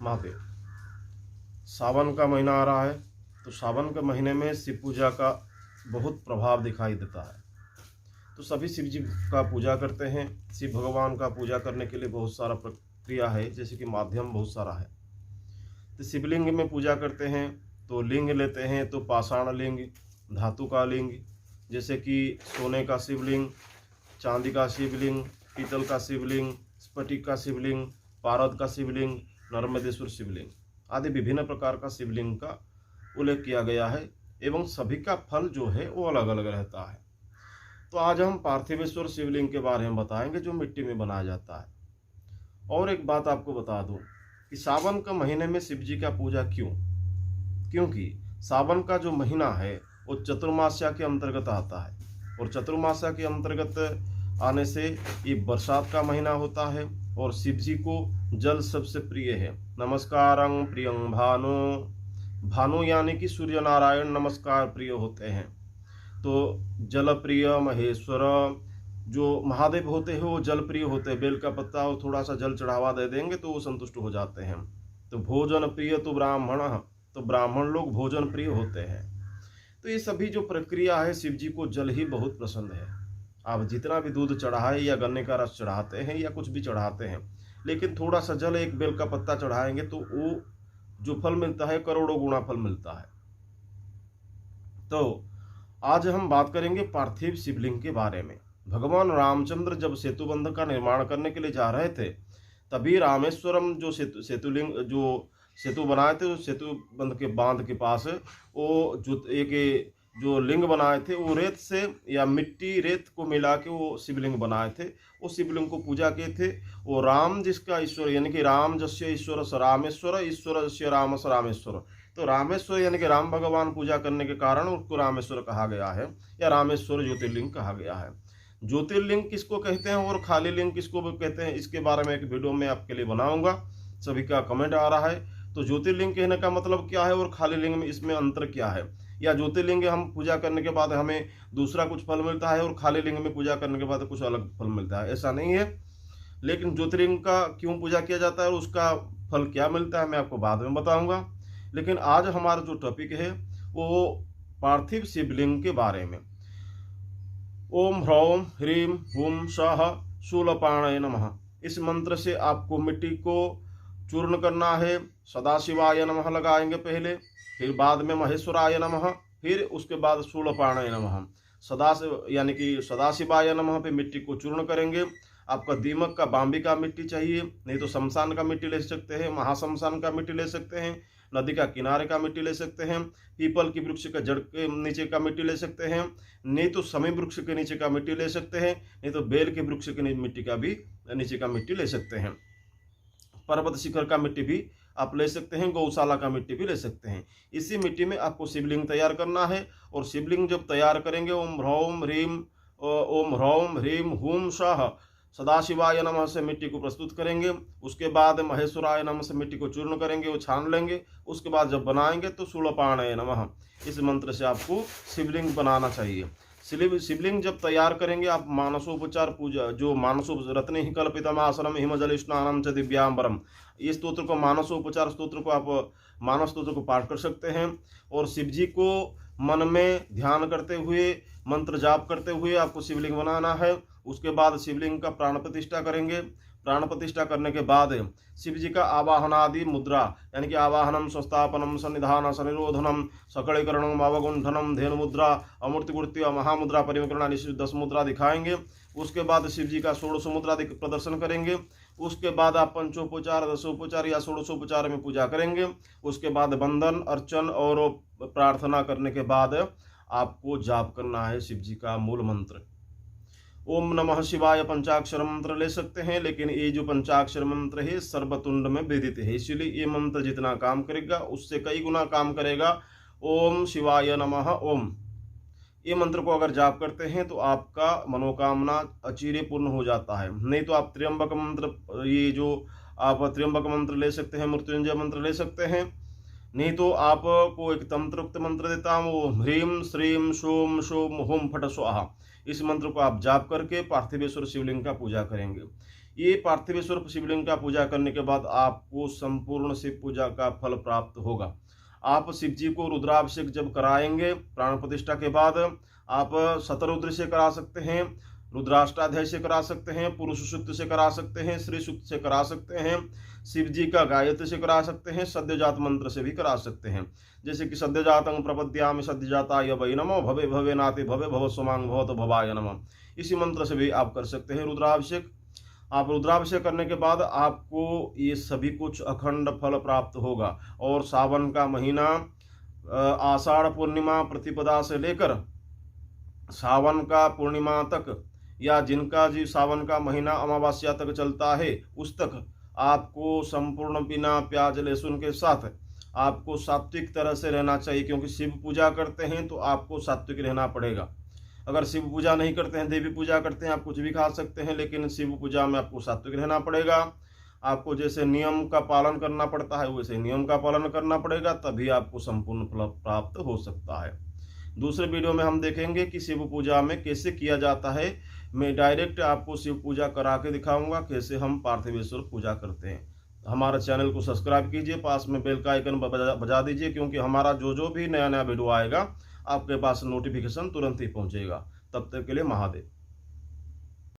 महादेव। सावन का महीना आ रहा है, तो सावन के महीने में शिव पूजा का बहुत प्रभाव दिखाई देता है। तो सभी शिव जी का पूजा करते हैं। शिव भगवान का पूजा करने के लिए बहुत सारा प्रक्रिया है, जैसे कि माध्यम बहुत सारा है। तो शिवलिंग में पूजा करते हैं तो लिंग लेते हैं, तो पाषाण लिंग, धातु का लिंग, जैसे कि सोने का शिवलिंग, चांदी का शिवलिंग, पीतल का शिवलिंग, स्फटिक का शिवलिंग, पारद का शिवलिंग, नर्मदेश्वर शिवलिंग आदि विभिन्न प्रकार का शिवलिंग का उल्लेख किया गया है, एवं सभी का फल जो है वो अलग अलग रहता है। तो आज हम पार्थिवेश्वर शिवलिंग के बारे में बताएंगे, जो मिट्टी में बनाया जाता है। और एक बात आपको बता दूं कि सावन के महीने में शिव जी का पूजा क्यों, क्योंकि सावन का जो महीना है वो चतुर्मास्या के अंतर्गत आता है, और चतुर्मास्या के अंतर्गत आने से ये बरसात का महीना होता है, और शिव जी को जल सबसे प्रिय है। नमस्कारं प्रियं भानु, भानु यानी कि सूर्य नारायण नमस्कार प्रिय होते हैं। तो जल प्रिय महेश्वर, जो महादेव होते हैं वो जल प्रिय होते हैं। बेल का पत्ता और थोड़ा सा जल चढ़ावा दे देंगे तो वो संतुष्ट हो जाते हैं। तो भोजन प्रिय तो ब्राह्मण, तो ब्राह्मण लोग भोजन प्रिय होते हैं। तो ये सभी जो प्रक्रिया है, शिव जी को जल ही बहुत पसंद है। आप जितना भी दूध चढ़ाए या गन्ने का रस चढ़ाते हैं या कुछ भी चढ़ाते हैं, लेकिन थोड़ा सा जल, एक बेल का पत्ता चढ़ाएंगे तो वो जो फल मिलता है करोड़ों गुना फल मिलता है। तो आज हम बात करेंगे पार्थिव शिवलिंग के बारे में। भगवान रामचंद्र जब सेतु बंध का निर्माण करने के लिए जा रहे थे, तभी रामेश्वरम जो सेतुलिंग जो सेतु बनाए थे, उस सेतु बंध के बांध के पास वो जो लिंग बनाए थे वो रेत से या मिट्टी रेत को मिला के वो शिवलिंग बनाए थे। उस शिवलिंग को पूजा किए थे। वो राम जिसका ईश्वर, यानी कि राम जस्य ईश्वर स रामेश्वर, ईश्वर जस्य राम स रामेश्वर। तो रामेश्वर यानी कि राम भगवान पूजा करने के कारण उसको रामेश्वर कहा गया है, या रामेश्वर ज्योतिर्लिंग कहा गया है। ज्योतिर्लिंग किसको कहते हैं और खाली लिंग किसको कहते हैं, इसके बारे में एक वीडियो में आपके लिए बनाऊंगा। सभी का कमेंट आ रहा है। तो ज्योतिर्लिंग कहने का मतलब क्या है और खाली लिंग में इसमें अंतर क्या है, या ज्योतिर्लिंग हम पूजा करने के बाद हमें दूसरा कुछ फल मिलता है और खाली लिंग में पूजा करने के बाद कुछ अलग फल मिलता है, ऐसा नहीं है। लेकिन ज्योतिर्लिंग का क्यों पूजा किया जाता है और उसका फल क्या मिलता है मैं आपको बाद में बताऊंगा। लेकिन आज हमारा जो टॉपिक है वो पार्थिव शिवलिंग के बारे में। ओम ह्रौम ह्रीम हुम सह शूलपाणय नमः, इस मंत्र से आपको मिट्टी को चूर्ण करना है। सदाशिवाय नमः लगाएंगे पहले, फिर बाद में महेश्वराय नमः, फिर उसके बाद शूलपाणय नमः। यानी कि सदाशिवाय नमः पे मिट्टी को चूर्ण करेंगे। आपका दीमक का बाम्बी का मिट्टी चाहिए, नहीं तो शमशान का मिट्टी ले सकते हैं, महाशमशान का मिट्टी ले सकते हैं, नदी का किनारे का मिट्टी ले सकते हैं, पीपल की वृक्ष के जड़ के नीचे का मिट्टी ले सकते हैं, नहीं तो समी वृक्ष के नीचे का मिट्टी ले सकते हैं, नहीं तो बेल के वृक्ष के मिट्टी का भी नीचे का मिट्टी ले सकते हैं। पर्वत शिखर का मिट्टी भी आप ले सकते हैं, गौशाला का मिट्टी भी ले सकते हैं। इसी मिट्टी में आपको शिवलिंग तैयार करना है। और शिवलिंग जब तैयार करेंगे, ओम ह्रौम ह्रीम हुम सह सदाशिवाय नमः से मिट्टी को प्रस्तुत करेंगे। उसके बाद महेश्वराय नमः से मिट्टी को चूर्ण करेंगे, वो छान लेंगे। उसके बाद जब बनाएंगे तो शूलपाणय नमः, इस मंत्र से आपको शिवलिंग बनाना चाहिए। शिवलिंग जब तैयार करेंगे आप मानसोपचार पूजा, जो मानसोप रत्ने ही कल्पितमासनम हिमजल स्नानम च दिव्यांबरम, इस स्तोत्र को मानसोपचार स्तोत्र को आप मानस स्तोत्र को पाठ कर सकते हैं। और शिव जी को मन में ध्यान करते हुए, मंत्र जाप करते हुए आपको शिवलिंग बनाना है। उसके बाद शिवलिंग का प्राण प्रतिष्ठा करेंगे। प्राण प्रतिष्ठा करने के बाद शिव जी का आवाहनादि मुद्रा, यानी कि आवाहनम स्वस्थापनम सन्निधान सनिरोधनम सकलीकरणम अवगुंठनम धेनु मुद्रा अमूर्तिपूर्ति महामुद्रा परिवकरणा 10 मुद्रा दिखाएंगे। उसके बाद शिव जी का 16 मुद्रा प्रदर्शन करेंगे। उसके बाद आप पंचोपचार, दशोपचार या 16 में पूजा करेंगे। उसके बाद बंदन, अर्चन और प्रार्थना करने के बाद आपको जाप करना है शिव जी का मूल मंत्र। ओम नमः शिवाय पंचाक्षर मंत्र ले सकते हैं, लेकिन ये जो पंचाक्षर मंत्र है सर्वतुंड में विदित है, इसलिए ये मंत्र जितना काम करेगा उससे कई गुना काम करेगा। ओम शिवाय नमः ओम, ये मंत्र को अगर जाप करते हैं तो आपका मनोकामना अचिरे पूर्ण हो जाता है। नहीं तो आप त्र्यंबक मंत्र, ये जो आप त्र्यंबक मंत्र ले सकते हैं, मृत्युंजय मंत्र ले सकते हैं। नहीं तो आपको एक तंत्रोक्त मंत्र देता हूँ, वो ह्रीम श्रीम सोम सोम हुम फट स्वाहा, इस मंत्र को आप जाप करके पार्थिवेश्वर शिवलिंग का पूजा करेंगे। ये पार्थिवेश्वर शिवलिंग का पूजा करने के बाद आपको संपूर्ण शिव पूजा का फल प्राप्त होगा। आप शिव जी को रुद्राभिषेक जब कराएंगे प्राण प्रतिष्ठा के बाद, आप शतरुद्र से करा सकते हैं, रुद्राष्टाध्याय से करा सकते हैं, पुरुष सूक्त से करा सकते हैं, श्री सूक्त से करा सकते हैं, शिव जी का गायत्री से करा सकते हैं, सद्यजात मंत्र से भी करा सकते हैं। जैसे कि सद्यजातं प्रपद्यामि सद्यजाताय वै नमो भवे भवे नाते भवे भव सोमांग भवत भवाय नमः, इसी मंत्र से भी आप कर सकते हैं रुद्राभिषेक। आप रुद्राभिषेक करने के बाद आपको ये सभी कुछ अखंड फल प्राप्त होगा। और सावन का महीना आषाढ़ पूर्णिमा प्रतिपदा से लेकर सावन का पूर्णिमा तक, या जिनका जी सावन का महीना अमावस्या तक चलता है उस तक आपको संपूर्ण बिना प्याज लहसुन के साथ आपको सात्विक तरह से रहना चाहिए, क्योंकि शिव पूजा करते हैं तो आपको सात्विक रहना पड़ेगा। अगर शिव पूजा नहीं करते हैं, देवी पूजा करते हैं, आप कुछ भी खा सकते हैं, लेकिन शिव पूजा में आपको सात्विक रहना पड़ेगा। आपको जैसे नियम का पालन करना पड़ता है वैसे नियम का पालन करना पड़ेगा, तभी आपको संपूर्ण फल प्राप्त हो सकता है। दूसरे वीडियो में हम देखेंगे कि शिव पूजा में कैसे किया जाता है। मैं डायरेक्ट आपको शिव पूजा करा के दिखाऊंगा कैसे हम पार्थिवेश्वर पूजा करते हैं। हमारे चैनल को सब्सक्राइब कीजिए, पास में बेल का आइकन बजा दीजिए, क्योंकि हमारा जो भी नया वीडियो आएगा आपके पास नोटिफिकेशन तुरंत ही पहुंचेगा। तब तक के लिए महादेव।